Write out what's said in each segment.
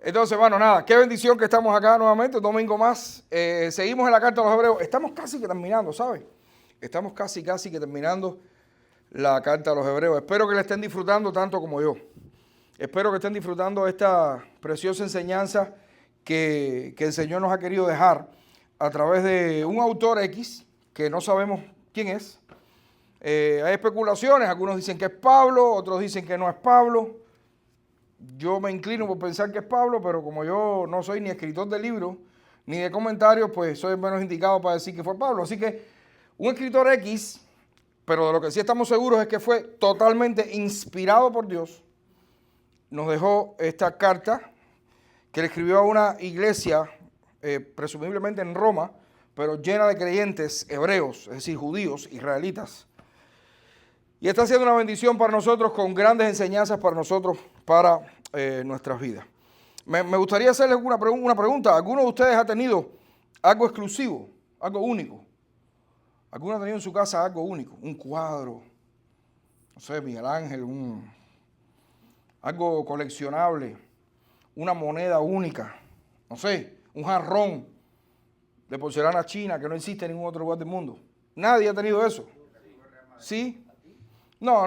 Entonces, bueno, nada, qué bendición que estamos acá nuevamente, un domingo más. Seguimos en la carta a los Hebreos. Estamos casi que terminando, ¿sabes? Estamos casi que terminando la carta a los Hebreos. Espero que la estén disfrutando tanto como yo. Espero que estén disfrutando esta preciosa enseñanza que el Señor nos ha querido dejar a través de un autor X, que no sabemos quién es. Hay especulaciones, algunos dicen que es Pablo, otros dicen que no es Pablo. Yo me inclino por pensar que es Pablo, pero como yo no soy ni escritor de libros, ni de comentarios, pues soy menos indicado para decir que fue Pablo. Así que un escritor X, pero de lo que sí estamos seguros es que fue totalmente inspirado por Dios, nos dejó esta carta que le escribió a una iglesia, presumiblemente en Roma, pero llena de creyentes hebreos, es decir, judíos, israelitas. Y está siendo una bendición para nosotros, con grandes enseñanzas para nosotros, para nuestras vidas. Me gustaría hacerles una pregunta. ¿Alguno de ustedes ha tenido algo exclusivo, algo único? ¿Alguno ha tenido en su casa algo único? Un cuadro, no sé, Miguel Ángel, algo coleccionable, una moneda única, no sé, un jarrón de porcelana china que no existe en ningún otro lugar del mundo. Nadie ha tenido eso. ¿Sí? No.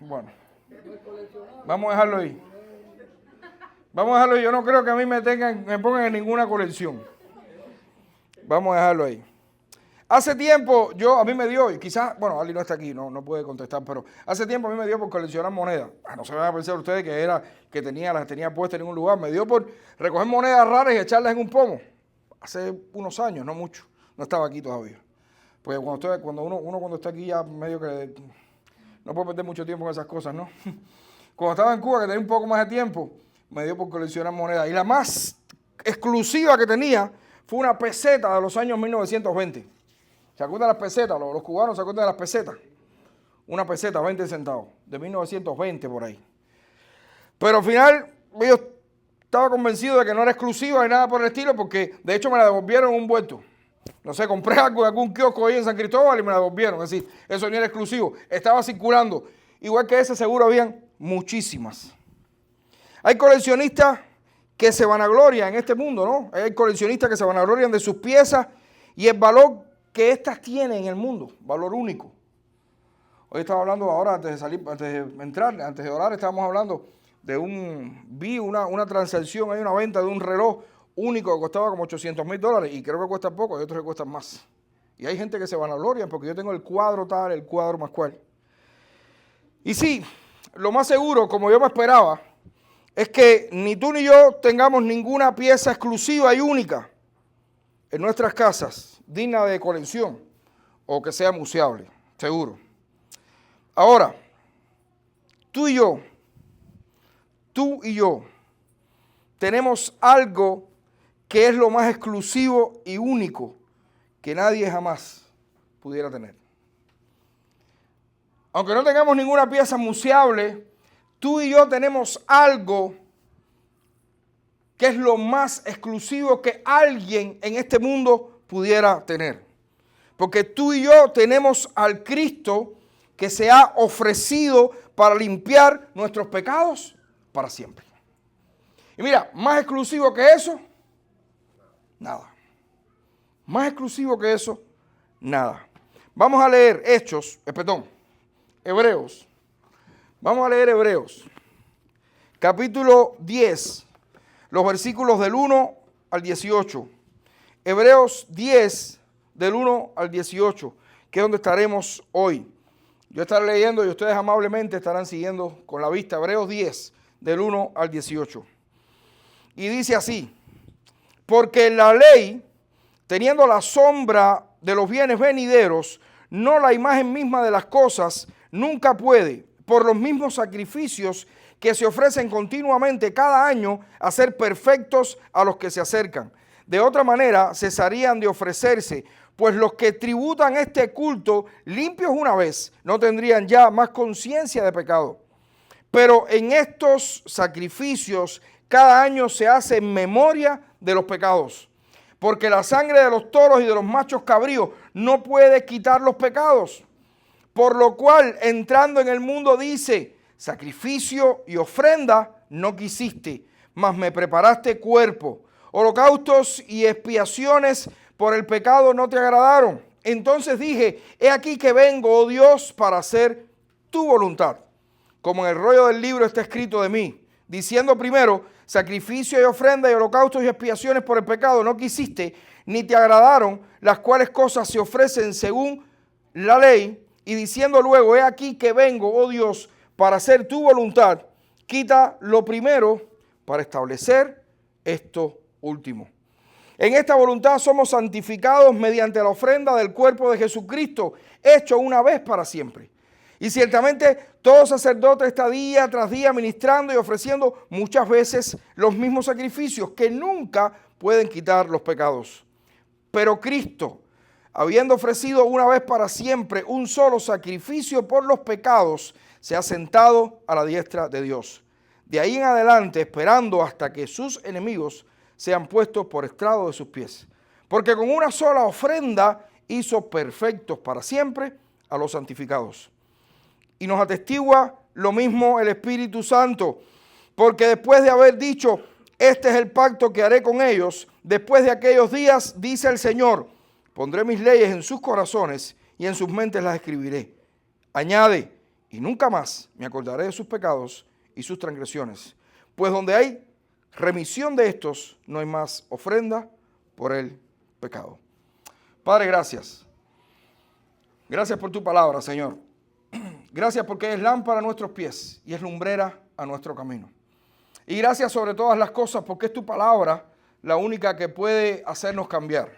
Bueno. Vamos a dejarlo ahí. Yo no creo que a mí me pongan en ninguna colección. Vamos a dejarlo ahí. Hace tiempo a mí me dio, y quizás, bueno, Ali no está aquí, no puede contestar, pero hace tiempo a mí me dio por coleccionar monedas. No se van a pensar ustedes que las tenía puestas en ningún lugar. Me dio por recoger monedas raras y echarlas en un pomo. Hace unos años, no mucho. No estaba aquí todavía. Porque cuando uno está aquí ya medio que no puede perder mucho tiempo en esas cosas, ¿no? Cuando estaba en Cuba, que tenía un poco más de tiempo, me dio por coleccionar monedas. Y la más exclusiva que tenía fue una peseta de los años 1920. ¿Se acuerdan de las pesetas? Los cubanos se acuerdan de las pesetas. Una peseta, 20 centavos, de 1920 por ahí. Pero al final yo estaba convencido de que no era exclusiva ni nada por el estilo, porque de hecho me la devolvieron en un vuelto. No sé, compré algo en algún kiosco ahí en San Cristóbal y me la devolvieron. Es decir, eso no era exclusivo. Estaba circulando. Igual que ese, seguro habían muchísimas. Hay coleccionistas que se vanaglorian en este mundo, ¿no? Hay coleccionistas que se vanaglorian de sus piezas y el valor que éstas tienen en el mundo. Valor único. Hoy estaba hablando ahora, antes de orar, estábamos hablando de una transacción, hay una venta de un reloj único que costaba como $800,000 y creo que cuesta poco, y otros que cuestan más. Y hay gente que se vanagloria porque yo tengo el cuadro tal, el cuadro más cual. Y sí, lo más seguro, como yo me esperaba, es que ni tú ni yo tengamos ninguna pieza exclusiva y única en nuestras casas, digna de colección o que sea museable, seguro. Ahora, tú y yo, tenemos algo que es lo más exclusivo y único que nadie jamás pudiera tener. Aunque no tengamos ninguna pieza museable, tú y yo tenemos algo que es lo más exclusivo que alguien en este mundo pudiera tener. Porque tú y yo tenemos al Cristo que se ha ofrecido para limpiar nuestros pecados para siempre. Y mira, más exclusivo que eso, nada. Más exclusivo que eso, nada. Vamos a leer Hebreos. Vamos a leer Hebreos, capítulo 10, los versículos del 1 al 18. Hebreos 10, del 1 al 18, que es donde estaremos hoy. Yo estaré leyendo y ustedes amablemente estarán siguiendo con la vista. Hebreos 10, del 1 al 18. Y dice así: porque la ley, teniendo la sombra de los bienes venideros, no la imagen misma de las cosas, nunca puede, por los mismos sacrificios que se ofrecen continuamente cada año, hacer perfectos a los que se acercan. De otra manera, cesarían de ofrecerse, pues los que tributan este culto, limpios una vez, no tendrían ya más conciencia de pecado. Pero en estos sacrificios, cada año se hace memoria de los pecados, porque la sangre de los toros y de los machos cabríos no puede quitar los pecados. Por lo cual, entrando en el mundo, dice: sacrificio y ofrenda no quisiste, mas me preparaste cuerpo. Holocaustos y expiaciones por el pecado no te agradaron. Entonces dije, he aquí que vengo, oh Dios, para hacer tu voluntad. Como en el rollo del libro está escrito de mí, diciendo primero, sacrificio y ofrenda y holocaustos y expiaciones por el pecado no quisiste, ni te agradaron, las cuales cosas se ofrecen según la ley, y diciendo luego, he aquí que vengo, oh Dios, para hacer tu voluntad, quita lo primero para establecer esto último. En esta voluntad somos santificados mediante la ofrenda del cuerpo de Jesucristo, hecho una vez para siempre. Y ciertamente todo sacerdote está día tras día ministrando y ofreciendo muchas veces los mismos sacrificios que nunca pueden quitar los pecados. Pero Cristo, habiendo ofrecido una vez para siempre un solo sacrificio por los pecados, se ha sentado a la diestra de Dios. De ahí en adelante, esperando hasta que sus enemigos sean puestos por estrado de sus pies. Porque con una sola ofrenda hizo perfectos para siempre a los santificados. Y nos atestigua lo mismo el Espíritu Santo, porque después de haber dicho, este es el pacto que haré con ellos, después de aquellos días, dice el Señor, pondré mis leyes en sus corazones y en sus mentes las escribiré. Añade, y nunca más me acordaré de sus pecados y sus transgresiones, pues donde hay remisión de estos, no hay más ofrenda por el pecado. Padre, gracias. Gracias por tu palabra, Señor. Gracias porque es lámpara a nuestros pies y es lumbrera a nuestro camino. Y gracias sobre todas las cosas porque es tu palabra la única que puede hacernos cambiar.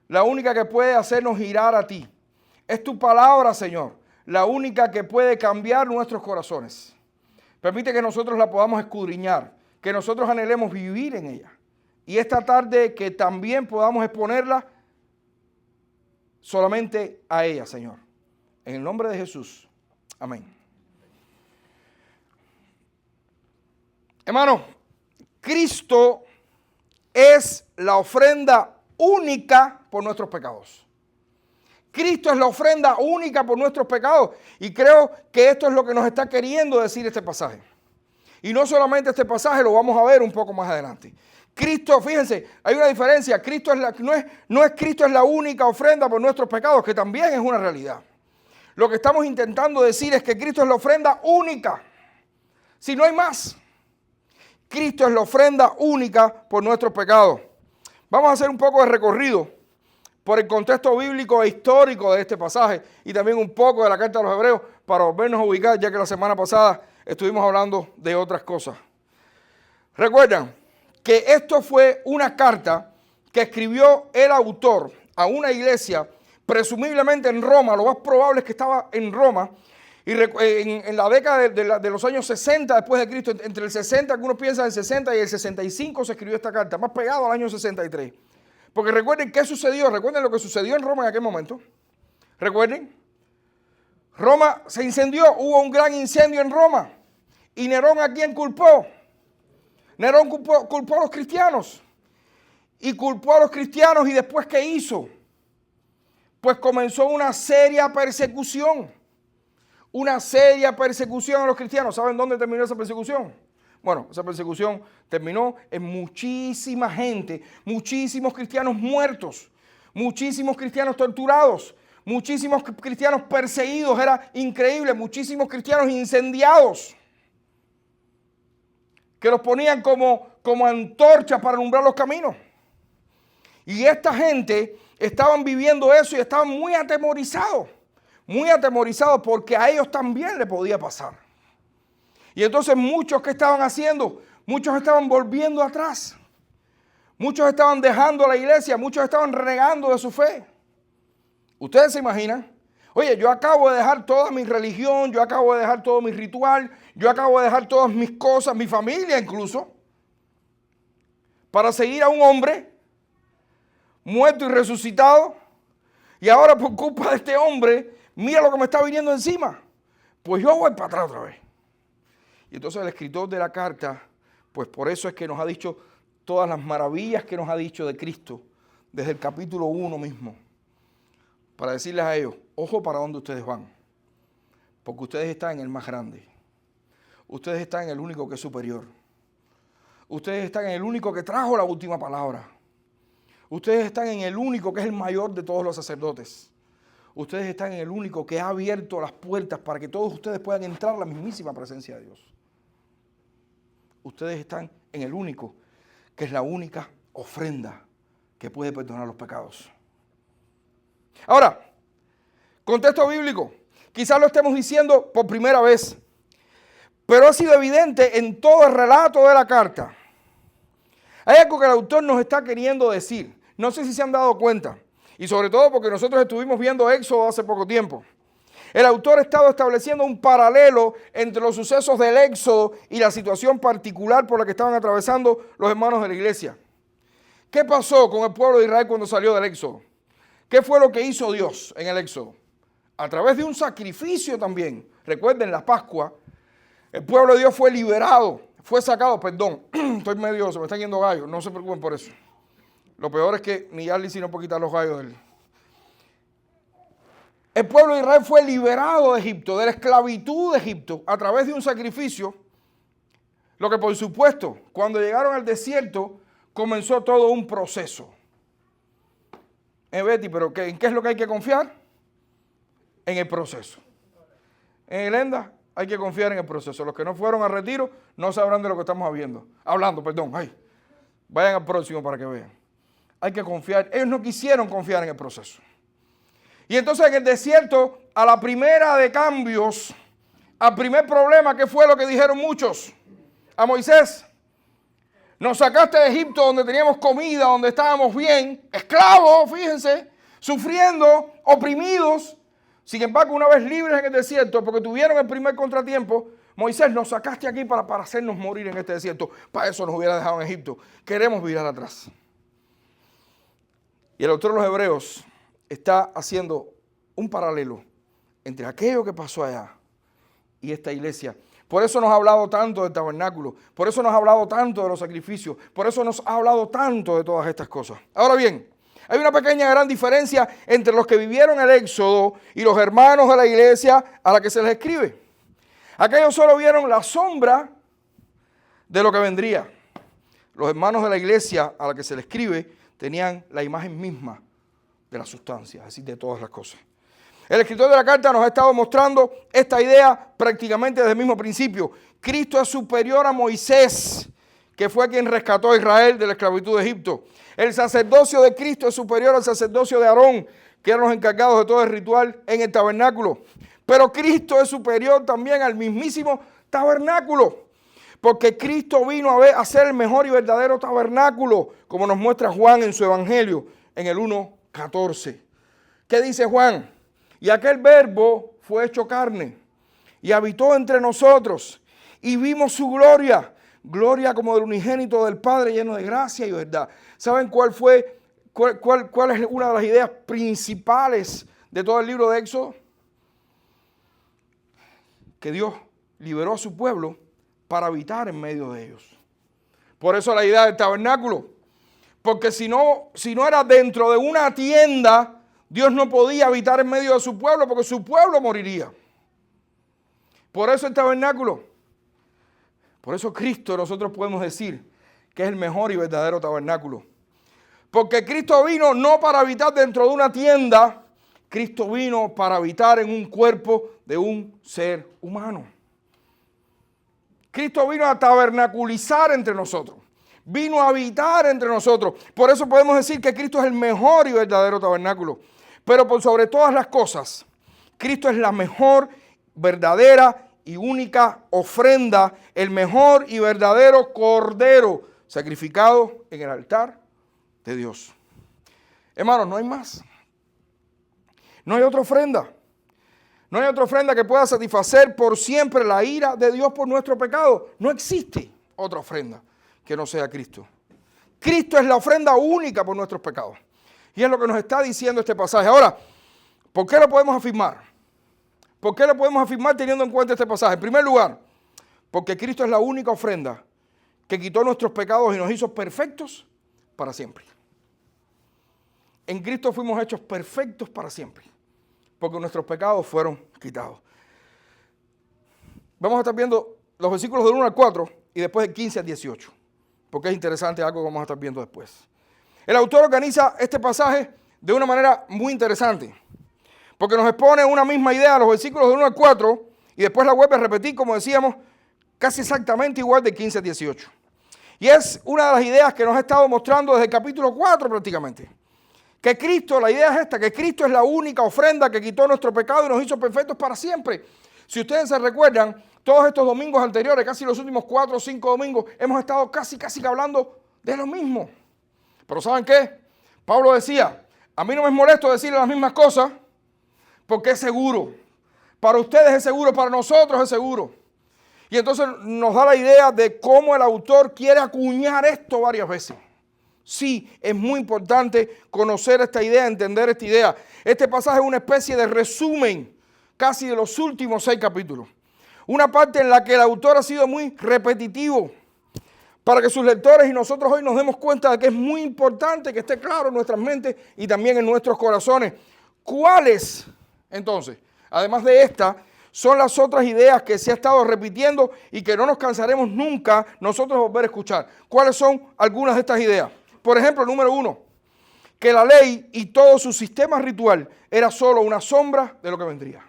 La única que puede hacernos girar a ti. Es tu palabra, Señor, la única que puede cambiar nuestros corazones. Permite que nosotros la podamos escudriñar, que nosotros anhelemos vivir en ella. Y esta tarde que también podamos exponerla solamente a ella, Señor. En el nombre de Jesús. Amén. Hermano, Cristo es la ofrenda única por nuestros pecados. Cristo es la ofrenda única por nuestros pecados. Y creo que esto es lo que nos está queriendo decir este pasaje. Y no solamente este pasaje, lo vamos a ver un poco más adelante. Cristo, fíjense, hay una diferencia. Cristo es no es Cristo es la única ofrenda por nuestros pecados, que también es una realidad. Lo que estamos intentando decir es que Cristo es la ofrenda única. Si no hay más. Cristo es la ofrenda única por nuestros pecados. Vamos a hacer un poco de recorrido por el contexto bíblico e histórico de este pasaje y también un poco de la carta a los Hebreos para volvernos a ubicar, ya que la semana pasada estuvimos hablando de otras cosas. Recuerdan que esto fue una carta que escribió el autor a una iglesia, presumiblemente en Roma. Lo más probable es que estaba en Roma. Y en la década de los años 60 después de Cristo, entre el 60, algunos piensan el 60 y el 65 se escribió esta carta, más pegado al año 63. Porque recuerden qué sucedió, recuerden lo que sucedió en Roma en aquel momento. Recuerden, Roma se incendió, hubo un gran incendio en Roma. ¿Y Nerón a quién culpó? Nerón culpó a los cristianos. Y culpó a los cristianos y después ¿qué hizo? Pues comenzó una seria persecución. Una seria persecución a los cristianos. ¿Saben dónde terminó esa persecución? Bueno, esa persecución terminó en muchísima gente, muchísimos cristianos muertos, muchísimos cristianos torturados, muchísimos cristianos perseguidos, era increíble, muchísimos cristianos incendiados, que los ponían como antorchas para alumbrar los caminos. Y esta gente estaban viviendo eso y estaban muy atemorizados porque a ellos también le podía pasar. Y entonces muchos que estaban haciendo, muchos estaban volviendo atrás. Muchos estaban dejando la iglesia, muchos estaban renegando de su fe. Ustedes se imaginan, oye, yo acabo de dejar toda mi religión, yo acabo de dejar todo mi ritual, yo acabo de dejar todas mis cosas, mi familia incluso, para seguir a un hombre muerto y resucitado. Y ahora por culpa de este hombre, mira lo que me está viniendo encima. Pues yo voy para atrás otra vez. Y entonces el escritor de la carta, pues por eso es que nos ha dicho todas las maravillas que nos ha dicho de Cristo desde el capítulo 1 mismo. Para decirles a ellos, ojo para dónde ustedes van. Porque ustedes están en el más grande. ustedes están en el único que es superior. Ustedes están en el único que trajo la última palabra. Ustedes están en el único que es el mayor de todos los sacerdotes. Ustedes están en el único que ha abierto las puertas para que todos ustedes puedan entrar a la mismísima presencia de Dios. Ustedes están en el único que es la única ofrenda que puede perdonar los pecados. Ahora, contexto bíblico. Quizás lo estemos diciendo por primera vez, pero ha sido evidente en todo el relato de la carta. Hay algo que el autor nos está queriendo decir. No sé si se han dado cuenta. Y sobre todo porque nosotros estuvimos viendo Éxodo hace poco tiempo. El autor ha estado estableciendo un paralelo entre los sucesos del Éxodo y la situación particular por la que estaban atravesando los hermanos de la iglesia. ¿Qué pasó con el pueblo de Israel cuando salió del Éxodo? ¿Qué fue lo que hizo Dios en el Éxodo? A través de un sacrificio también. Recuerden la Pascua. El pueblo de Dios fue liberado, fue sacado, perdón, estoy medio, se me están yendo gallos, no se preocupen por eso. Lo peor es que ni Arly si no puede quitar los gallos de él. El pueblo de Israel fue liberado de Egipto, de la esclavitud de Egipto, a través de un sacrificio. Lo que por supuesto, cuando llegaron al desierto, comenzó todo un proceso. Betty, ¿pero en qué es lo que hay que confiar? En el proceso. En Elenda hay que confiar en el proceso. Los que no fueron al retiro no sabrán de lo que estamos hablando. Vayan al próximo para que vean. Hay que confiar. Ellos no quisieron confiar en el proceso. Y entonces en el desierto, a la primera de cambios, al primer problema, ¿qué fue lo que dijeron muchos? A Moisés: nos sacaste de Egipto donde teníamos comida, donde estábamos bien, esclavos, fíjense, sufriendo, oprimidos. Sin embargo, una vez libres en el desierto, porque tuvieron el primer contratiempo, Moisés, nos sacaste aquí para hacernos morir en este desierto. Para eso nos hubiera dejado en Egipto. Queremos virar atrás. Y el autor de los Hebreos está haciendo un paralelo entre aquello que pasó allá y esta iglesia. Por eso nos ha hablado tanto del tabernáculo. Por eso nos ha hablado tanto de los sacrificios. Por eso nos ha hablado tanto de todas estas cosas. Ahora bien, hay una pequeña gran diferencia entre los que vivieron el Éxodo y los hermanos de la iglesia a la que se les escribe. Aquellos solo vieron la sombra de lo que vendría. Los hermanos de la iglesia a la que se les escribe tenían la imagen misma de la sustancia, es decir, de todas las cosas. El escritor de la carta nos ha estado mostrando esta idea prácticamente desde el mismo principio. Cristo es superior a Moisés, que fue quien rescató a Israel de la esclavitud de Egipto. El sacerdocio de Cristo es superior al sacerdocio de Aarón, que eran los encargados de todo el ritual en el tabernáculo. Pero Cristo es superior también al mismísimo tabernáculo, porque Cristo vino a ser el mejor y verdadero tabernáculo, como nos muestra Juan en su evangelio, en el 1:14. ¿Qué dice Juan? Y aquel verbo fue hecho carne y habitó entre nosotros y vimos su gloria, gloria como del unigénito del Padre, lleno de gracia y verdad. ¿Saben cuál es una de las ideas principales de todo el libro de Éxodo? Que Dios liberó a su pueblo para habitar en medio de ellos. Por eso la idea del tabernáculo. Porque si no era dentro de una tienda, Dios no podía habitar en medio de su pueblo, porque su pueblo moriría. Por eso el tabernáculo. Por eso Cristo, nosotros podemos decir que es el mejor y verdadero tabernáculo. Porque Cristo vino no para habitar dentro de una tienda, Cristo vino para habitar en un cuerpo de un ser humano. Cristo vino a tabernaculizar entre nosotros. Vino a habitar entre nosotros. Por eso podemos decir que Cristo es el mejor y verdadero tabernáculo. Pero por sobre todas las cosas, Cristo es la mejor, verdadera y única ofrenda, el mejor y verdadero cordero sacrificado en el altar de Dios. Hermanos, no hay más. No hay otra ofrenda. No hay otra ofrenda que pueda satisfacer por siempre la ira de Dios por nuestro pecado. No existe otra ofrenda que no sea Cristo. Cristo es la ofrenda única por nuestros pecados. Y es lo que nos está diciendo este pasaje. Ahora, ¿por qué lo podemos afirmar? ¿Por qué lo podemos afirmar teniendo en cuenta este pasaje? En primer lugar, porque Cristo es la única ofrenda que quitó nuestros pecados y nos hizo perfectos para siempre. En Cristo fuimos hechos perfectos para siempre, porque nuestros pecados fueron quitados. Vamos a estar viendo los versículos del 1 al 4 y después del 15 al 18, porque es interesante algo que vamos a estar viendo después. El autor organiza este pasaje de una manera muy interesante, porque nos expone una misma idea, los versículos del 1 al 4, y después la vuelve a repetir, como decíamos, casi exactamente igual del 15 al 18. Y es una de las ideas que nos ha estado mostrando desde el capítulo 4 prácticamente. Que Cristo, la idea es esta, que Cristo es la única ofrenda que quitó nuestro pecado y nos hizo perfectos para siempre. Si ustedes se recuerdan, todos estos domingos anteriores, casi los últimos 4 o 5 domingos, hemos estado casi que hablando de lo mismo. Pero ¿saben qué? Pablo decía, a mí no me es molesto decirle las mismas cosas porque es seguro. Para ustedes es seguro, para nosotros es seguro. Y entonces nos da la idea de cómo el autor quiere acuñar esto varias veces. Sí, es muy importante conocer esta idea, entender esta idea. Este pasaje es una especie de resumen casi de los últimos 6 capítulos. Una parte en la que el autor ha sido muy repetitivo para que sus lectores y nosotros hoy nos demos cuenta de que es muy importante que esté claro en nuestras mentes y también en nuestros corazones. ¿Cuáles, entonces, además de esta, son las otras ideas que se ha estado repitiendo y que no nos cansaremos nunca nosotros de volver a escuchar? ¿Cuáles son algunas de estas ideas? Por ejemplo, número 1, que la ley y todo su sistema ritual era solo una sombra de lo que vendría.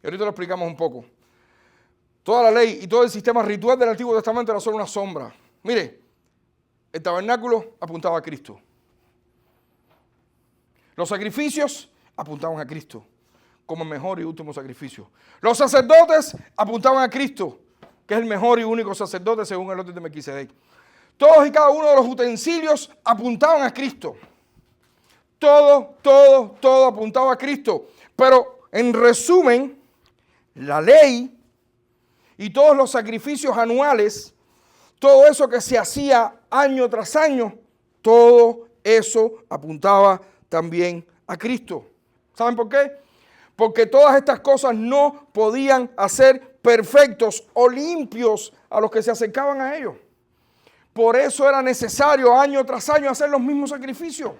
Y ahorita lo explicamos un poco. Toda la ley y todo el sistema ritual del Antiguo Testamento era solo una sombra. Mire, el tabernáculo apuntaba a Cristo. Los sacrificios apuntaban a Cristo como el mejor y último sacrificio. Los sacerdotes apuntaban a Cristo, que es el mejor y único sacerdote según el orden de Melquisedec. Todos y cada uno de los utensilios apuntaban a Cristo. Todo apuntaba a Cristo. Pero en resumen, la ley y todos los sacrificios anuales, todo eso que se hacía año tras año, todo eso apuntaba también a Cristo. ¿Saben por qué? Porque todas estas cosas no podían hacer perfectos o limpios a los que se acercaban a ellos. Por eso era necesario año tras año hacer los mismos sacrificios.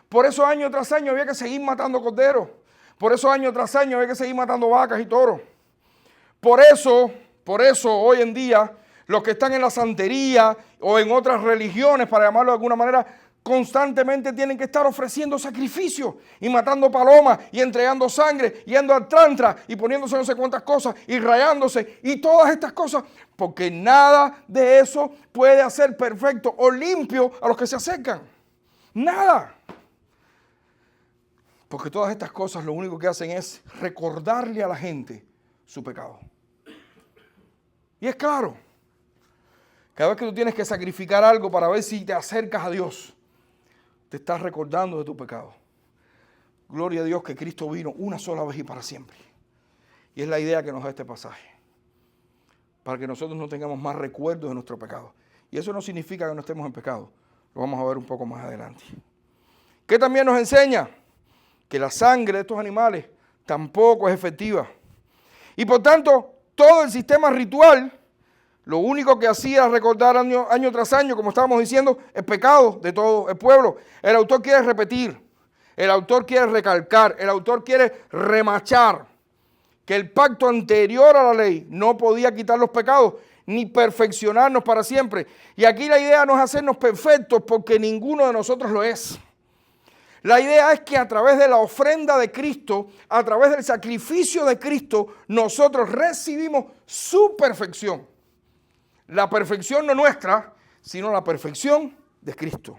Por eso año tras año había que seguir matando corderos. Por eso año tras año había que seguir matando vacas y toros. Por eso hoy en día los que están en la santería o en otras religiones, para llamarlo de alguna manera, constantemente tienen que estar ofreciendo sacrificios y matando palomas y entregando sangre, yendo al tantra y poniéndose no sé cuántas cosas y rayándose y todas estas cosas, porque nada de eso puede hacer perfecto o limpio a los que se acercan. Nada. Porque todas estas cosas lo único que hacen es recordarle a la gente su pecado. Y es claro, cada vez que tú tienes que sacrificar algo para ver si te acercas a Dios, te estás recordando de tu pecado. Gloria a Dios que Cristo vino una sola vez y para siempre. Y es la idea que nos da este pasaje. Para que nosotros no tengamos más recuerdos de nuestro pecado. Y eso no significa que no estemos en pecado. Lo vamos a ver un poco más adelante. ¿Qué también nos enseña? Que la sangre de estos animales tampoco es efectiva. Y por tanto, todo el sistema ritual, lo único que hacía era recordar año tras año, como estábamos diciendo, el pecado de todo el pueblo. El autor quiere repetir, el autor quiere recalcar, el autor quiere remachar que el pacto anterior a la ley no podía quitar los pecados ni perfeccionarnos para siempre. Y aquí la idea no es hacernos perfectos porque ninguno de nosotros lo es. La idea es que a través de la ofrenda de Cristo, a través del sacrificio de Cristo, nosotros recibimos su perfección. La perfección no nuestra, sino la perfección de Cristo.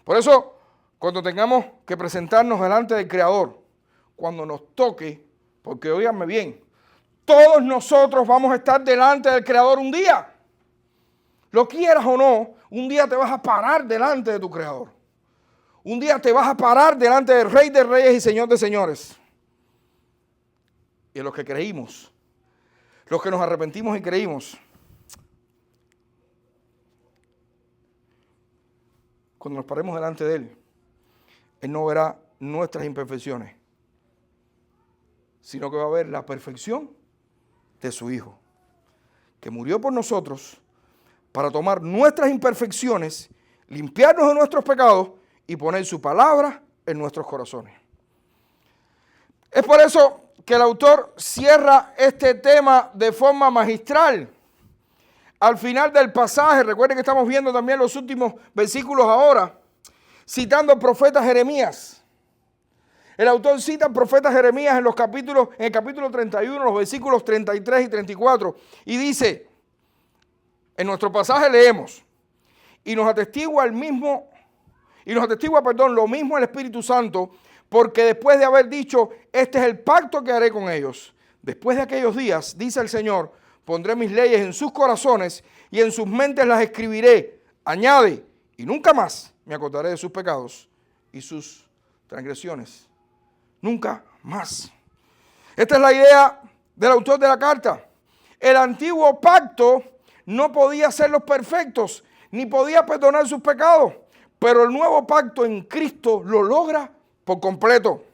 Por eso, cuando tengamos que presentarnos delante del Creador, cuando nos toque, porque óiganme bien, todos nosotros vamos a estar delante del Creador un día. Lo quieras o no, un día te vas a parar delante de tu Creador. Un día te vas a parar delante del Rey de Reyes y Señor de Señores. Y los que creímos, los que nos arrepentimos y creímos, cuando nos paremos delante de Él, Él no verá nuestras imperfecciones, sino que va a ver la perfección de su Hijo, que murió por nosotros para tomar nuestras imperfecciones, limpiarnos de nuestros pecados y poner su palabra en nuestros corazones. Es por eso que el autor cierra este tema de forma magistral. Al final del pasaje, recuerden que estamos viendo también los últimos versículos ahora, citando al profeta Jeremías. El autor cita al profeta Jeremías en el capítulo 31, los versículos 33 y 34, y dice, en nuestro pasaje leemos, y nos atestigua lo mismo el Espíritu Santo, porque después de haber dicho, este es el pacto que haré con ellos. Después de aquellos días, dice el Señor, pondré mis leyes en sus corazones y en sus mentes las escribiré. Añade, y nunca más me acordaré de sus pecados y sus transgresiones. Nunca más. Esta es la idea del autor de la carta. El antiguo pacto no podía ser los perfectos, ni podía perdonar sus pecados, pero el nuevo pacto en Cristo lo logra por completo.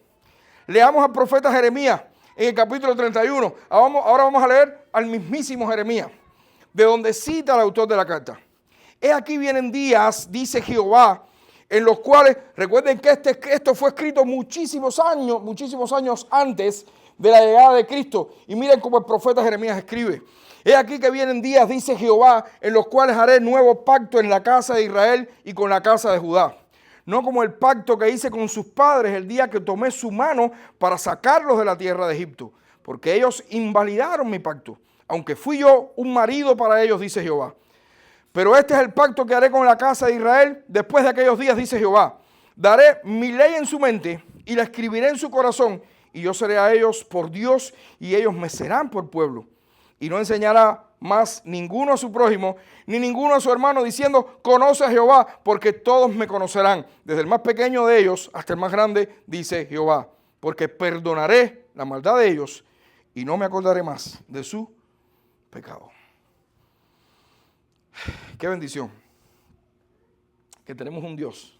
Leamos al profeta Jeremías en el capítulo 31. Ahora vamos a leer al mismísimo Jeremías, de donde cita el autor de la carta. He aquí vienen días, dice Jehová, en los cuales, recuerden que esto fue escrito muchísimos años antes de la llegada de Cristo. Y miren cómo el profeta Jeremías escribe. He aquí que vienen días, dice Jehová, en los cuales haré nuevo pacto en la casa de Israel y con la casa de Judá. No como el pacto que hice con sus padres el día que tomé su mano para sacarlos de la tierra de Egipto. Porque ellos invalidaron mi pacto, aunque fui yo un marido para ellos, dice Jehová. Pero este es el pacto que haré con la casa de Israel después de aquellos días, dice Jehová. Daré mi ley en su mente y la escribiré en su corazón, y yo seré a ellos por Dios y ellos me serán por pueblo. Y no enseñará más ninguno a su prójimo, ni ninguno a su hermano, diciendo, conoce a Jehová, porque todos me conocerán, desde el más pequeño de ellos hasta el más grande, dice Jehová. Porque perdonaré la maldad de ellos y no me acordaré más de su pecado. Qué bendición que tenemos un Dios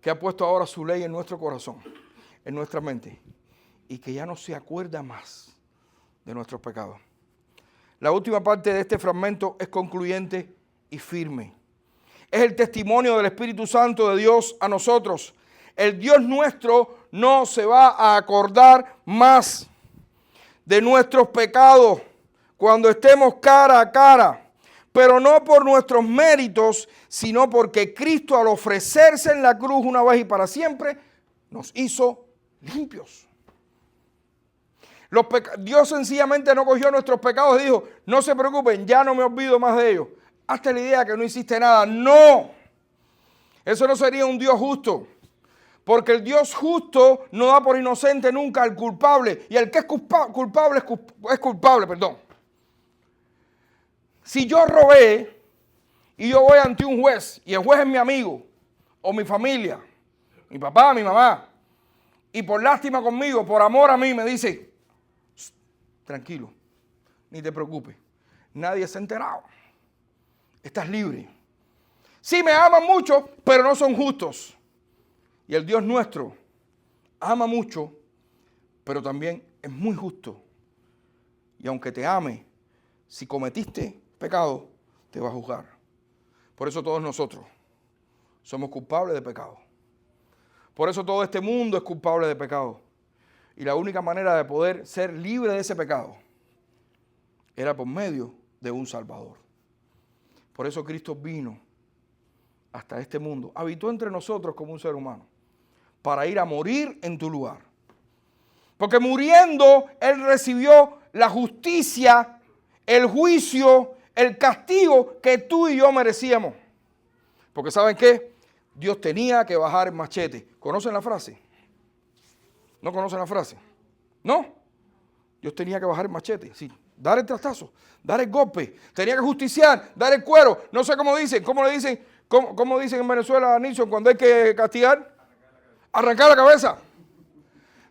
que ha puesto ahora su ley en nuestro corazón, en nuestra mente, y que ya no se acuerda más de nuestros pecados. La última parte de este fragmento es concluyente y firme. Es el testimonio del Espíritu Santo de Dios a nosotros. El Dios nuestro no se va a acordar más de nuestros pecados cuando estemos cara a cara. Pero no por nuestros méritos, sino porque Cristo al ofrecerse en la cruz una vez y para siempre, nos hizo limpios. Dios sencillamente no cogió nuestros pecados y dijo, no se preocupen, ya no me olvido más de ellos. Hazte la idea que no hiciste nada. No, eso no sería un Dios justo. Porque el Dios justo no da por inocente nunca al culpable. Y el que es culpable es culpable, perdón. Si yo robé y yo voy ante un juez y el juez es mi amigo o mi familia, mi papá, mi mamá, y por lástima conmigo, por amor a mí, me dice, tranquilo, ni te preocupes, nadie se ha enterado, estás libre. Sí, me aman mucho, pero no son justos. Y el Dios nuestro ama mucho, pero también es muy justo. Y aunque te ame, si cometiste pecado, te va a juzgar. Por eso todos nosotros somos culpables de pecado. Por eso todo este mundo es culpable de pecado. Y la única manera de poder ser libre de ese pecado era por medio de un Salvador. Por eso Cristo vino hasta este mundo, habitó entre nosotros como un ser humano, para ir a morir en tu lugar. Porque muriendo, Él recibió la justicia, el juicio, el castigo que tú y yo merecíamos. Porque ¿saben qué? Dios tenía que bajar el machete. ¿Conocen la frase? ¿No conocen la frase? ¿No? Dios tenía que bajar el machete, sí. Dar el trastazo, dar el golpe. Tenía que justiciar, dar el cuero. No sé cómo dicen, cómo dicen en Venezuela, Nilson, cuando hay que castigar. Arrancar la cabeza.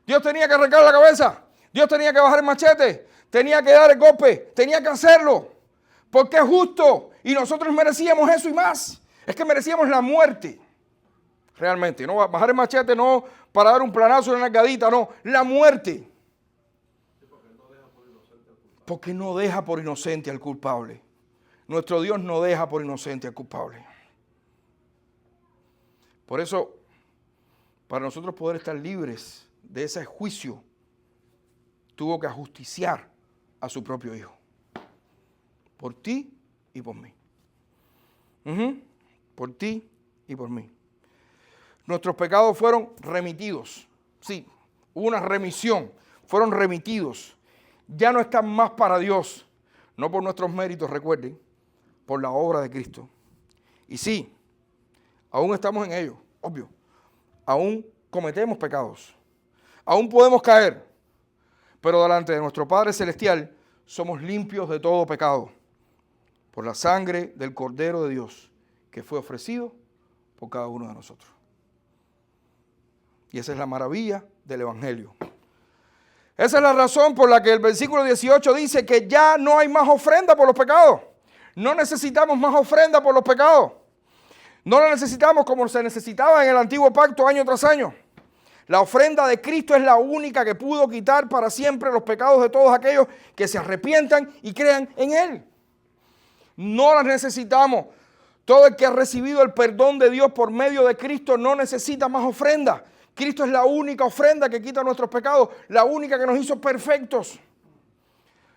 Dios tenía que arrancar la cabeza. Dios tenía que bajar el machete. Tenía que dar el golpe. Tenía que hacerlo. Porque es justo. Y nosotros merecíamos eso y más. Es que merecíamos la muerte. Realmente. No bajar el machete no para dar un planazo en una nalgadita. No. La muerte. Porque no deja por inocente al culpable. Nuestro Dios no deja por inocente al culpable. Por eso, para nosotros poder estar libres de ese juicio, tuvo que ajusticiar a su propio Hijo. Por ti y por mí. Por ti y por mí. Nuestros pecados fueron remitidos. Sí, hubo una remisión. Fueron remitidos. Ya no están más para Dios. No por nuestros méritos, recuerden, por la obra de Cristo. Y sí, aún estamos en ello, obvio. Aún cometemos pecados. Aún podemos caer. Pero delante de nuestro Padre Celestial somos limpios de todo pecado por la sangre del Cordero de Dios que fue ofrecido por cada uno de nosotros. Y esa es la maravilla del Evangelio. Esa es la razón por la que el versículo 18 dice que ya no hay más ofrenda por los pecados. No necesitamos más ofrenda por los pecados. No la necesitamos como se necesitaba en el antiguo pacto año tras año. La ofrenda de Cristo es la única que pudo quitar para siempre los pecados de todos aquellos que se arrepientan y crean en Él. No las necesitamos. Todo el que ha recibido el perdón de Dios por medio de Cristo no necesita más ofrenda. Cristo es la única ofrenda que quita nuestros pecados, la única que nos hizo perfectos.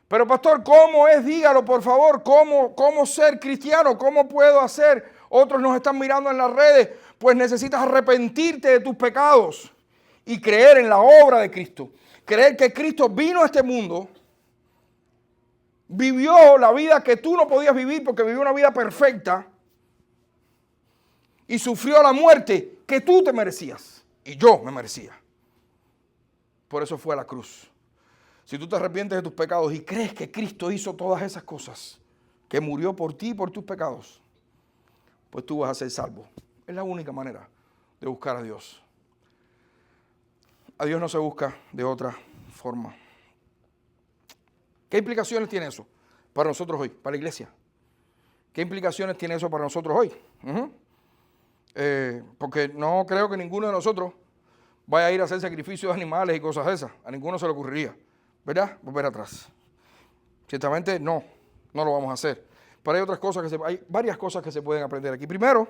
Pero pastor, ¿cómo es? Dígalo por favor, ¿cómo ser cristiano? ¿Cómo puedo hacer? Otros nos están mirando en las redes. Pues necesitas arrepentirte de tus pecados y creer en la obra de Cristo. Creer que Cristo vino a este mundo, vivió la vida que tú no podías vivir porque vivió una vida perfecta y sufrió la muerte que tú te merecías. Y yo me merecía. Por eso fue a la cruz. Si tú te arrepientes de tus pecados y crees que Cristo hizo todas esas cosas, que murió por ti y por tus pecados, pues tú vas a ser salvo. Es la única manera de buscar a Dios. A Dios no se busca de otra forma. ¿Qué implicaciones tiene eso para nosotros hoy, para la iglesia? ¿Qué implicaciones tiene eso para nosotros hoy? Porque no creo que ninguno de nosotros vaya a ir a hacer sacrificios de animales y cosas de esas. A ninguno se le ocurriría, ¿verdad? Volver atrás. Ciertamente no lo vamos a hacer. Pero hay otras cosas hay varias cosas que se pueden aprender aquí. Primero,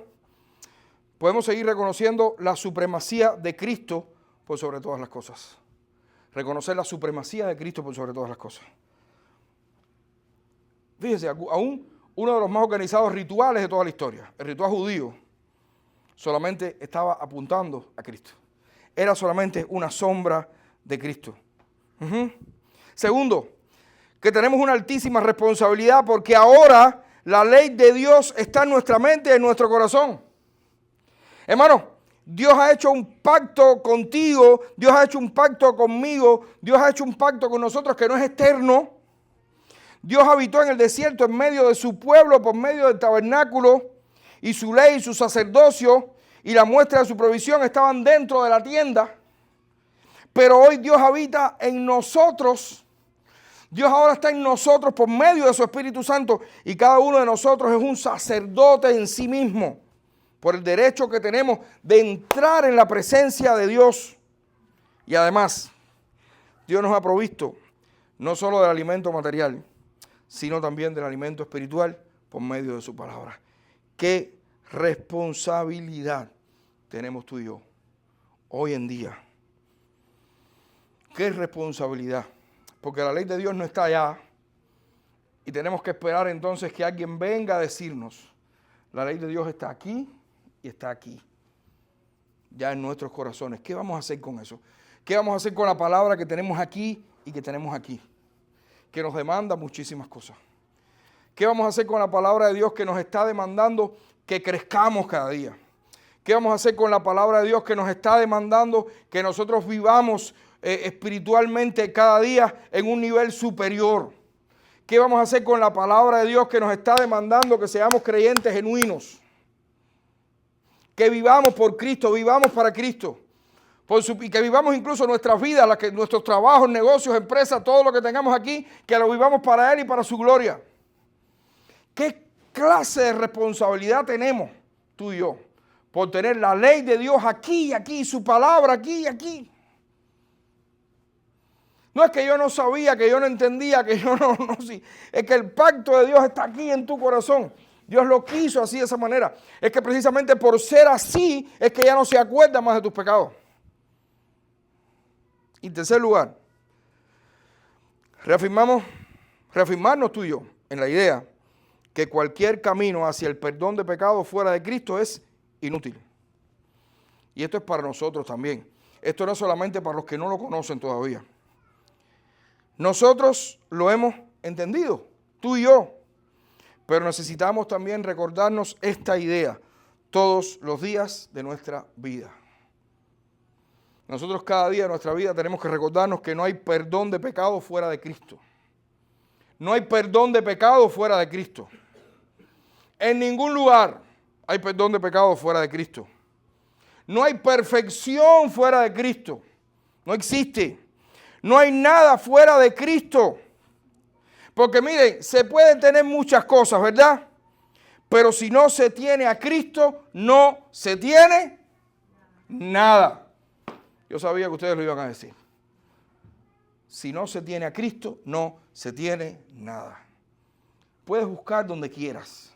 podemos seguir reconociendo la supremacía de Cristo por sobre todas las cosas. Reconocer la supremacía de Cristo por sobre todas las cosas. Fíjense, aún uno de los más organizados rituales de toda la historia, el ritual judío, solamente estaba apuntando a Cristo. Era solamente una sombra de Cristo. Segundo, que tenemos una altísima responsabilidad porque ahora la ley de Dios está en nuestra mente y en nuestro corazón. Hermano, Dios ha hecho un pacto contigo, Dios ha hecho un pacto conmigo, Dios ha hecho un pacto con nosotros que no es eterno. Dios habitó en el desierto en medio de su pueblo por medio del tabernáculo y su ley, su sacerdocio y la muestra de su provisión estaban dentro de la tienda. Pero hoy Dios habita en nosotros. Dios ahora está en nosotros por medio de su Espíritu Santo y cada uno de nosotros es un sacerdote en sí mismo por el derecho que tenemos de entrar en la presencia de Dios. Y además, Dios nos ha provisto no solo del alimento material, sino también del alimento espiritual por medio de su palabra. ¿Qué responsabilidad tenemos tú y yo hoy en día? ¿Qué responsabilidad? Porque la ley de Dios no está allá y tenemos que esperar entonces que alguien venga a decirnos. La ley de Dios está aquí y está aquí, ya en nuestros corazones. ¿Qué vamos a hacer con eso? ¿Qué vamos a hacer con la palabra que tenemos aquí y que tenemos aquí? Que nos demanda muchísimas cosas. ¿Qué vamos a hacer con la palabra de Dios que nos está demandando que crezcamos cada día? ¿Qué vamos a hacer con la palabra de Dios que nos está demandando que nosotros vivamos espiritualmente cada día en un nivel superior? ¿Qué vamos a hacer con la palabra de Dios que nos está demandando que seamos creyentes genuinos? Que vivamos por Cristo, vivamos para Cristo. Y que vivamos incluso nuestras vidas, nuestros trabajos, negocios, empresas, todo lo que tengamos aquí, que lo vivamos para Él y para su gloria. ¿Qué clase de responsabilidad tenemos tú y yo por tener la ley de Dios aquí y aquí, su palabra aquí y aquí? No es que yo no sabía, que yo no entendía, que yo no, sí. Es que el pacto de Dios está aquí en tu corazón. Dios lo quiso así de esa manera. Es que precisamente por ser así es que ya no se acuerda más de tus pecados. Y en tercer lugar, reafirmarnos tú y yo en la idea que cualquier camino hacia el perdón de pecados fuera de Cristo es inútil. Y esto es para nosotros también. Esto no es solamente para los que no lo conocen todavía. Nosotros lo hemos entendido, tú y yo, pero necesitamos también recordarnos esta idea todos los días de nuestra vida. Nosotros cada día de nuestra vida tenemos que recordarnos que no hay perdón de pecado fuera de Cristo. No hay perdón de pecado fuera de Cristo. En ningún lugar hay perdón de pecado fuera de Cristo. No hay perfección fuera de Cristo. No existe. No hay nada fuera de Cristo. Porque miren, se pueden tener muchas cosas, ¿verdad? Pero si no se tiene a Cristo, no se tiene nada. Yo sabía que ustedes lo iban a decir. Si no se tiene a Cristo, no se tiene nada. Puedes buscar donde quieras.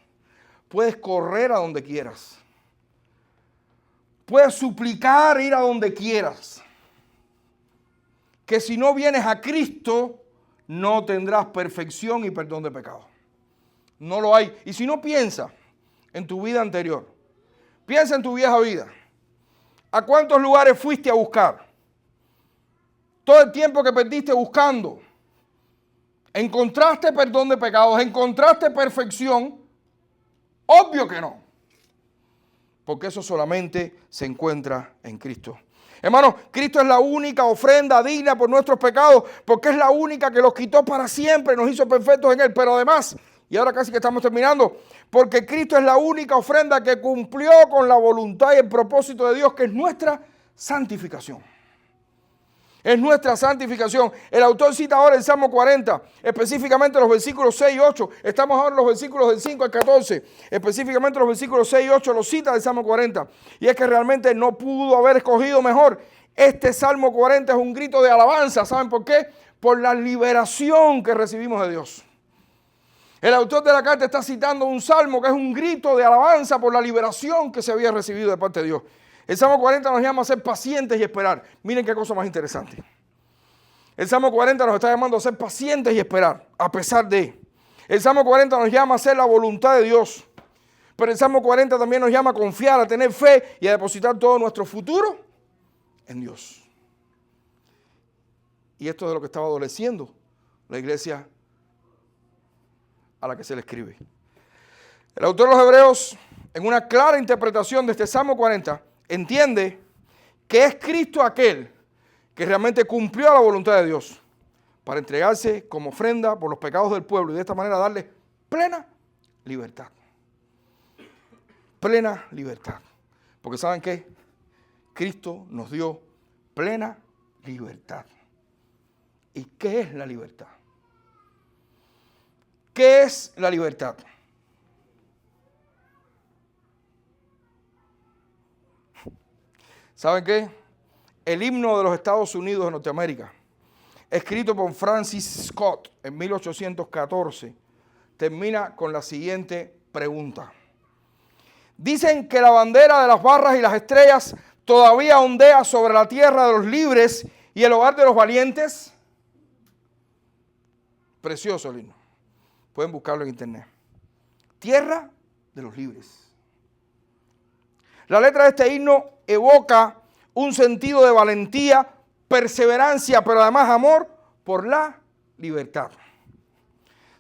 Puedes correr a donde quieras. Puedes suplicar ir a donde quieras. Que si no vienes a Cristo, no tendrás perfección y perdón de pecado. No lo hay. Y si no, piensa en tu vida anterior. Piensa en tu vieja vida. ¿A cuántos lugares fuiste a buscar? Todo el tiempo que perdiste buscando. ¿Encontraste perdón de pecados? ¿Encontraste perfección? Obvio que no. Porque eso solamente se encuentra en Cristo. Hermano, Cristo es la única ofrenda digna por nuestros pecados, porque es la única que los quitó para siempre, nos hizo perfectos en Él. Pero además, y ahora casi que estamos terminando, porque Cristo es la única ofrenda que cumplió con la voluntad y el propósito de Dios, que es nuestra santificación. Es nuestra santificación. El autor cita ahora el Salmo 40, específicamente los versículos 6 y 8. Estamos ahora en los versículos del 5 al 14. Específicamente los versículos 6 y 8 los cita del Salmo 40. Y es que realmente no pudo haber escogido mejor. Este Salmo 40 es un grito de alabanza. ¿Saben por qué? Por la liberación que recibimos de Dios. El autor de la carta está citando un salmo que es un grito de alabanza por la liberación que se había recibido de parte de Dios. El Salmo 40 nos llama a ser pacientes y esperar. Miren qué cosa más interesante. El Salmo 40 nos está llamando a ser pacientes y esperar, a pesar de. El Salmo 40 nos llama a hacer la voluntad de Dios. Pero el Salmo 40 también nos llama a confiar, a tener fe y a depositar todo nuestro futuro en Dios. Y esto es de lo que estaba adoleciendo la iglesia a la que se le escribe. El autor de los Hebreos, en una clara interpretación de este Salmo 40, entiende que es Cristo aquel que realmente cumplió la voluntad de Dios para entregarse como ofrenda por los pecados del pueblo y de esta manera darle plena libertad. Plena libertad. Porque ¿saben qué? Cristo nos dio plena libertad. ¿Y qué es la libertad? ¿Qué es la libertad? ¿Saben qué? El himno de los Estados Unidos de Norteamérica, escrito por Francis Scott en 1814, termina con la siguiente pregunta. Dicen que la bandera de las barras y las estrellas todavía ondea sobre la tierra de los libres y el hogar de los valientes. Precioso el himno. Pueden buscarlo en internet. Tierra de los libres. La letra de este himno evoca un sentido de valentía, perseverancia, pero además amor por la libertad.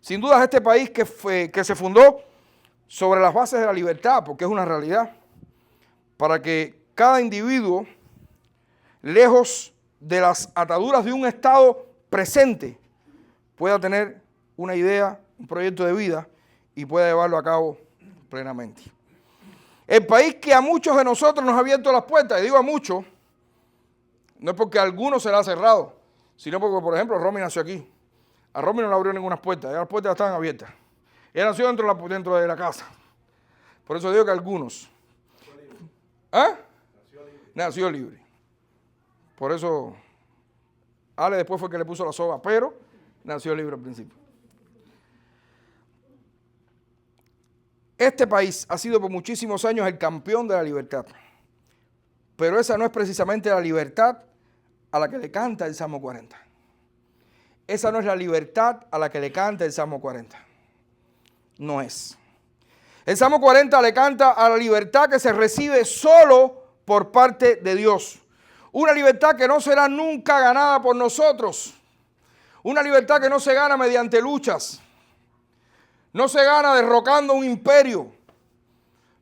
Sin duda este país que se fundó sobre las bases de la libertad, porque es una realidad, para que cada individuo, lejos de las ataduras de un estado presente, pueda tener una idea, un proyecto de vida y pueda llevarlo a cabo plenamente. El país que a muchos de nosotros nos ha abierto las puertas, y digo a muchos, no es porque a algunos se las ha cerrado, sino porque, por ejemplo, Romy nació aquí. A Romy no le abrió ninguna puerta, ya las puertas estaban abiertas. Ella nació dentro de la casa. Por eso digo que algunos. ¿Ah? Nació libre. Por eso, Ale después fue que le puso la soga, pero nació libre al principio. Este país ha sido por muchísimos años el campeón de la libertad. Pero esa no es precisamente la libertad a la que le canta el Salmo 40. esa no es la libertad a la que le canta el Salmo 40. No es. El Salmo 40 le canta a la libertad que se recibe solo por parte de Dios. Una libertad que no será nunca ganada por nosotros. Una libertad que no se gana mediante luchas. No se gana derrocando un imperio.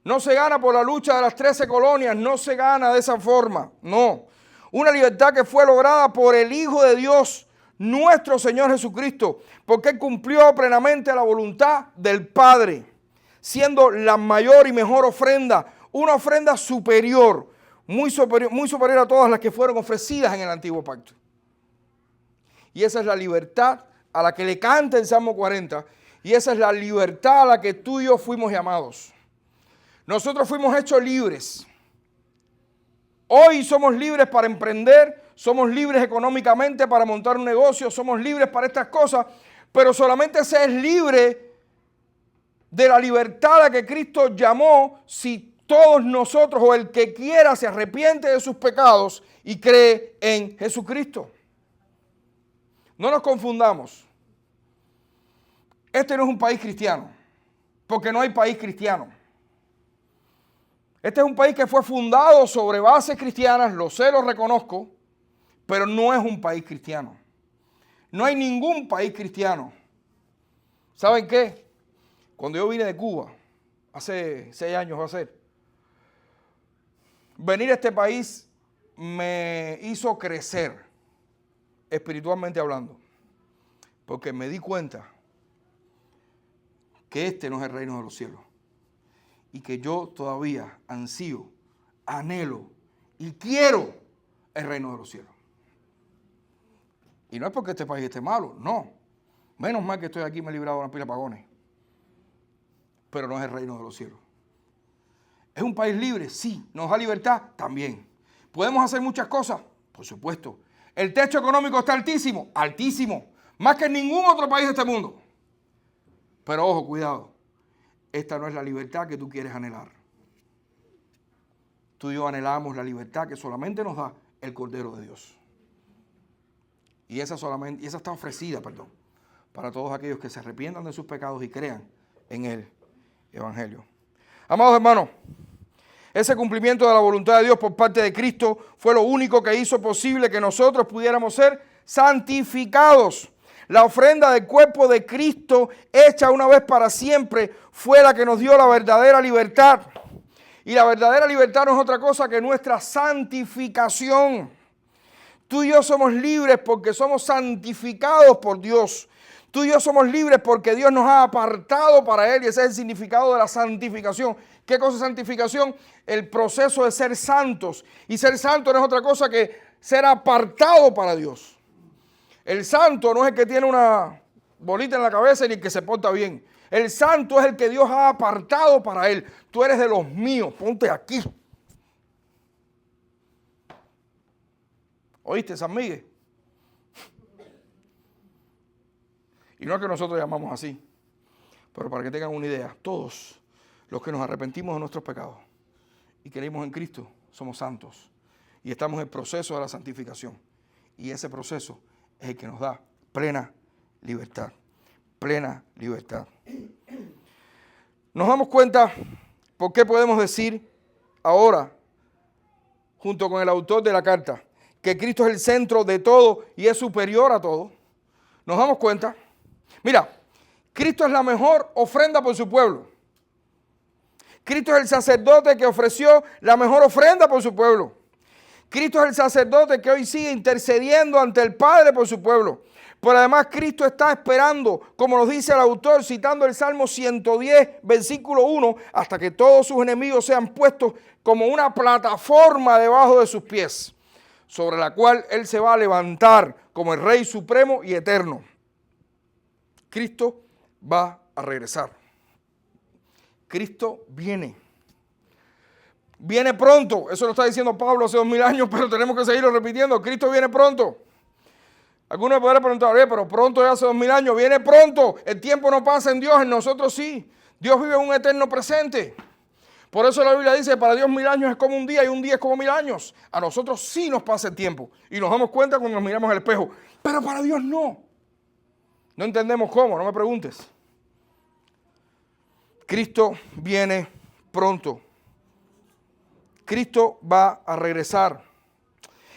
No se gana por la lucha de las 13 colonias. No se gana de esa forma. No. Una libertad que fue lograda por el Hijo de Dios, nuestro Señor Jesucristo, porque Él cumplió plenamente la voluntad del Padre, siendo la mayor y mejor ofrenda, una ofrenda superior, muy superior a todas las que fueron ofrecidas en el Antiguo Pacto. Y esa es la libertad a la que le canta el Salmo 40, y esa es la libertad a la que tú y yo fuimos llamados. Nosotros fuimos hechos libres. Hoy somos libres para emprender, somos libres económicamente para montar un negocio, somos libres para estas cosas, pero solamente se es libre de la libertad a la que Cristo llamó si todos nosotros o el que quiera se arrepiente de sus pecados y cree en Jesucristo. No nos confundamos. Este no es un país cristiano, porque no hay país cristiano. Este es un país que fue fundado sobre bases cristianas, lo sé, lo reconozco, pero no es un país cristiano. No hay ningún país cristiano. ¿Saben qué? Cuando yo vine de Cuba, hace 6 años va a ser, venir a este país me hizo crecer, espiritualmente hablando, porque me di cuenta que este no es el reino de los cielos. Y que yo todavía ansío, anhelo y quiero el reino de los cielos. Y no es porque este país esté malo, no. Menos mal que estoy aquí y me he librado de una pila de pagones. Pero no es el reino de los cielos. ¿Es un país libre? Sí. ¿Nos da libertad? También. ¿Podemos hacer muchas cosas? Por supuesto. ¿El techo económico está altísimo? Altísimo. Más que en ningún otro país de este mundo. Pero ojo, cuidado. Esta no es la libertad que tú quieres anhelar. Tú y yo anhelamos la libertad que solamente nos da el Cordero de Dios. Y esa está ofrecida, para todos aquellos que se arrepientan de sus pecados y crean en el Evangelio. Amados hermanos, ese cumplimiento de la voluntad de Dios por parte de Cristo fue lo único que hizo posible que nosotros pudiéramos ser santificados. La ofrenda del cuerpo de Cristo, hecha una vez para siempre, fue la que nos dio la verdadera libertad. Y la verdadera libertad no es otra cosa que nuestra santificación. Tú y yo somos libres porque somos santificados por Dios. Tú y yo somos libres porque Dios nos ha apartado para Él, y ese es el significado de la santificación. ¿Qué cosa es santificación? El proceso de ser santos. Y ser santo no es otra cosa que ser apartado para Dios. El santo no es el que tiene una bolita en la cabeza ni el que se porta bien. El santo es el que Dios ha apartado para Él. Tú eres de los míos, ponte aquí. ¿Oíste, San Miguel? Y no es que nosotros llamamos así, pero para que tengan una idea, todos los que nos arrepentimos de nuestros pecados y creímos en Cristo, somos santos. Y estamos en el proceso de la santificación. Y ese proceso es el que nos da plena libertad. Plena libertad. Nos damos cuenta por qué podemos decir ahora, junto con el autor de la carta, que Cristo es el centro de todo y es superior a todo. Nos damos cuenta. Mira, Cristo es la mejor ofrenda por su pueblo. Cristo es el sacerdote que ofreció la mejor ofrenda por su pueblo. Cristo es el sacerdote que hoy sigue intercediendo ante el Padre por su pueblo. Pero además Cristo está esperando, como nos dice el autor, citando el Salmo 110, versículo 1, hasta que todos sus enemigos sean puestos como una plataforma debajo de sus pies, sobre la cual Él se va a levantar como el Rey supremo y eterno. Cristo va a regresar. Cristo viene. Viene pronto. Eso lo está diciendo Pablo hace 2000 años, pero tenemos que seguirlo repitiendo. Cristo viene pronto. Algunos me podrán preguntar, oye, pero pronto ya hace 2000 años. Viene pronto. El tiempo no pasa en Dios, en nosotros sí. Dios vive en un eterno presente. Por eso la Biblia dice, para Dios 1000 años es como un día y un día es como 1000 años. A nosotros sí nos pasa el tiempo. Y nos damos cuenta cuando nos miramos al espejo. Pero para Dios no. No entendemos cómo, no me preguntes. Cristo viene pronto. Cristo va a regresar.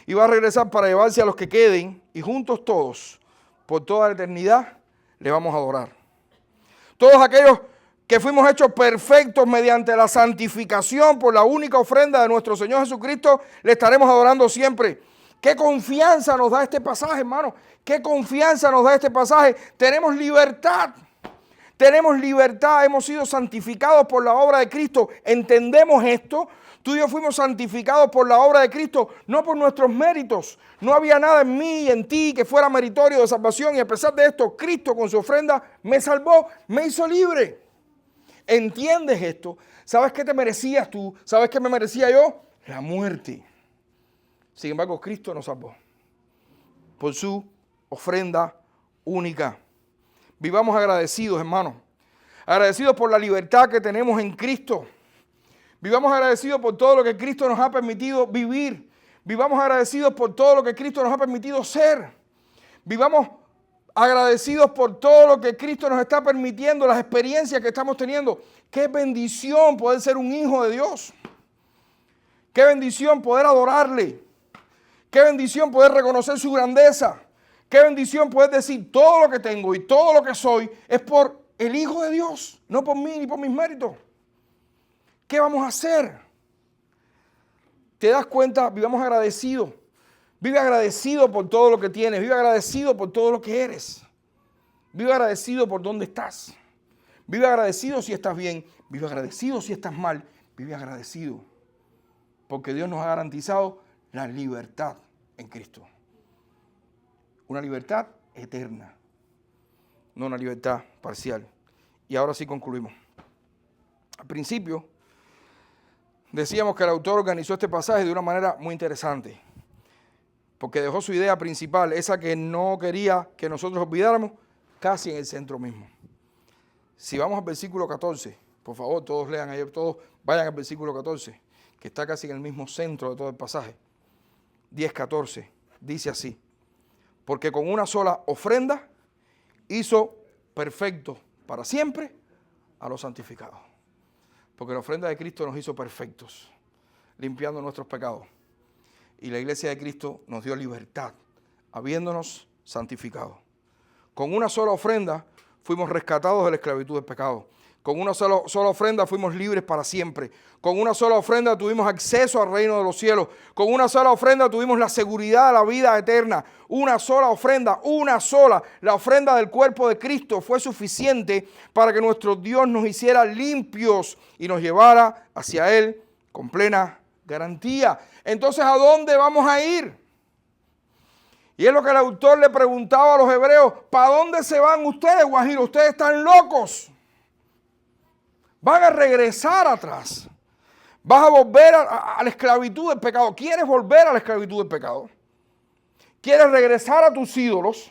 Y va a regresar para llevarse a los que queden y juntos todos, por toda la eternidad, le vamos a adorar. Todos aquellos que fuimos hechos perfectos mediante la santificación por la única ofrenda de nuestro Señor Jesucristo, le estaremos adorando siempre. ¿Qué confianza nos da este pasaje, hermano? ¿Qué confianza nos da este pasaje? Tenemos libertad. Tenemos libertad, hemos sido santificados por la obra de Cristo. ¿Entendemos esto? Tú y yo fuimos santificados por la obra de Cristo, no por nuestros méritos. No había nada en mí y en ti que fuera meritorio de salvación. Y a pesar de esto, Cristo con su ofrenda me salvó, me hizo libre. ¿Entiendes esto? ¿Sabes qué te merecías tú? ¿Sabes qué me merecía yo? La muerte. Sin embargo, Cristo nos salvó por su ofrenda única. Vivamos agradecidos, hermanos. Agradecidos por la libertad que tenemos en Cristo. Vivamos agradecidos por todo lo que Cristo nos ha permitido vivir. Vivamos agradecidos por todo lo que Cristo nos ha permitido ser. Vivamos agradecidos por todo lo que Cristo nos está permitiendo, las experiencias que estamos teniendo. Qué bendición poder ser un hijo de Dios. Qué bendición poder adorarle. Qué bendición poder reconocer su grandeza. Qué bendición poder decir todo lo que tengo y todo lo que soy es por el Hijo de Dios, no por mí ni por mis méritos. ¿Qué vamos a hacer? ¿Te das cuenta? Vivamos agradecidos. Vive agradecido por todo lo que tienes. Vive agradecido por todo lo que eres. Vive agradecido por dónde estás. Vive agradecido si estás bien. Vive agradecido si estás mal. Vive agradecido. Porque Dios nos ha garantizado la libertad en Cristo. Una libertad eterna. No una libertad parcial. Y ahora sí concluimos. Al principio decíamos que el autor organizó este pasaje de una manera muy interesante. Porque dejó su idea principal, esa que no quería que nosotros olvidáramos, casi en el centro mismo. Si vamos al versículo 14, por favor, todos lean ahí, todos vayan al versículo 14, que está casi en el mismo centro de todo el pasaje. 10:14, dice así: porque con una sola ofrenda hizo perfecto para siempre a los santificados. Porque la ofrenda de Cristo nos hizo perfectos, limpiando nuestros pecados. Y la iglesia de Cristo nos dio libertad, habiéndonos santificado. Con una sola ofrenda fuimos rescatados de la esclavitud del pecado. Con una sola ofrenda fuimos libres para siempre. Con una sola ofrenda tuvimos acceso al reino de los cielos. Con una sola ofrenda tuvimos la seguridad de la vida eterna. Una sola ofrenda, una sola. La ofrenda del cuerpo de Cristo fue suficiente para que nuestro Dios nos hiciera limpios y nos llevara hacia Él con plena garantía. Entonces, ¿a dónde vamos a ir? Y es lo que el autor le preguntaba a los hebreos: ¿para dónde se van ustedes, Guajiro? Ustedes están locos. Van a regresar atrás. Vas a volver a la esclavitud del pecado. ¿Quieres volver a la esclavitud del pecado? ¿Quieres regresar a tus ídolos?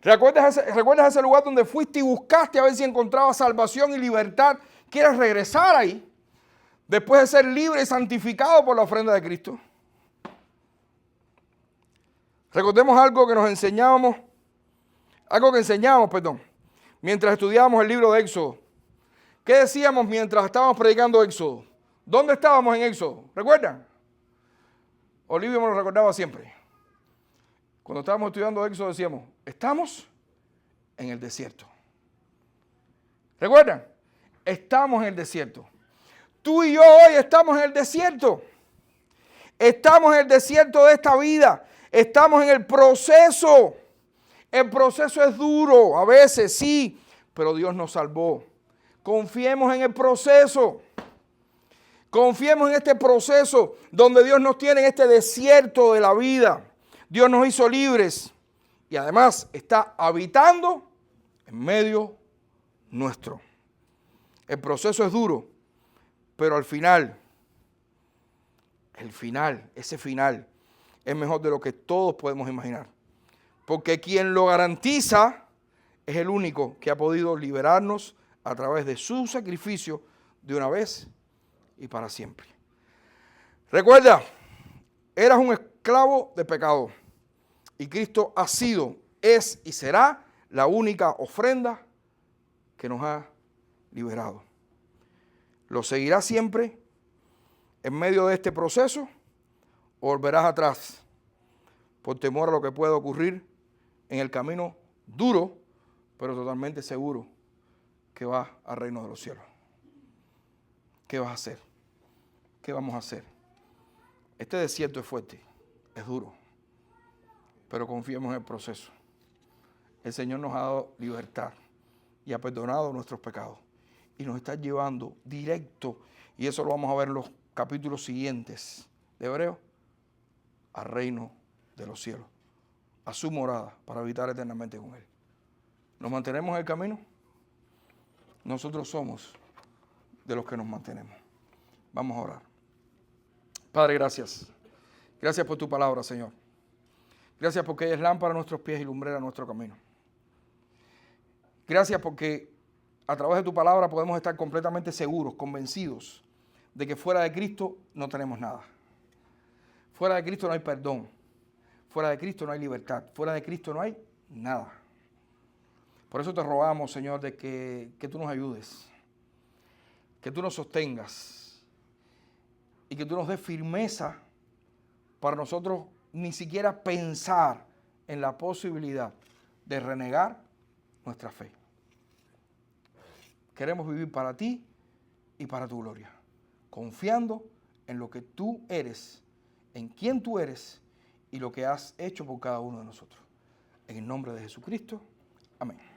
¿Recuerdas ese lugar donde fuiste y buscaste a ver si encontrabas salvación y libertad? ¿Quieres regresar ahí? Después de ser libre y santificado por la ofrenda de Cristo. Recordemos algo que enseñábamos, mientras estudiábamos el libro de Éxodo. ¿Qué decíamos mientras estábamos predicando Éxodo? ¿Dónde estábamos en Éxodo? ¿Recuerdan? Olivia me lo recordaba siempre. Cuando estábamos estudiando Éxodo decíamos: estamos en el desierto. ¿Recuerdan? Estamos en el desierto. Tú y yo hoy estamos en el desierto. Estamos en el desierto de esta vida. Estamos en el proceso. El proceso es duro, a veces sí, pero Dios nos salvó. Confiemos en el proceso. Confiemos en este proceso donde Dios nos tiene en este desierto de la vida. Dios nos hizo libres y además está habitando en medio nuestro. El proceso es duro, pero al final, ese final es mejor de lo que todos podemos imaginar. Porque quien lo garantiza es el único que ha podido liberarnos a través de su sacrificio de una vez y para siempre. Recuerda, eras un esclavo de pecado y Cristo ha sido, es y será la única ofrenda que nos ha liberado. ¿Lo seguirás siempre en medio de este proceso o volverás atrás por temor a lo que pueda ocurrir en el camino duro, pero totalmente seguro que va al reino de los cielos? ¿Qué vas a hacer? ¿Qué vamos a hacer? Este desierto es fuerte, es duro, pero confiemos en el proceso. El Señor nos ha dado libertad y ha perdonado nuestros pecados y nos está llevando directo, y eso lo vamos a ver en los capítulos siguientes de Hebreos, al reino de los cielos, a su morada, para habitar eternamente con Él. ¿Nos mantenemos en el camino? Nosotros somos de los que nos mantenemos. Vamos a orar. Padre, gracias. Gracias por tu palabra, Señor. Gracias porque ella es lámpara a nuestros pies y lumbrera a nuestro camino. Gracias porque a través de tu palabra podemos estar completamente seguros, convencidos de que fuera de Cristo no tenemos nada. Fuera de Cristo no hay perdón. Fuera de Cristo no hay libertad. Fuera de Cristo no hay nada. Por eso te rogamos, Señor, de que tú nos ayudes, que tú nos sostengas y que tú nos des firmeza para nosotros ni siquiera pensar en la posibilidad de renegar nuestra fe. Queremos vivir para ti y para tu gloria, confiando en lo que tú eres, en quién tú eres y lo que has hecho por cada uno de nosotros. En el nombre de Jesucristo. Amén.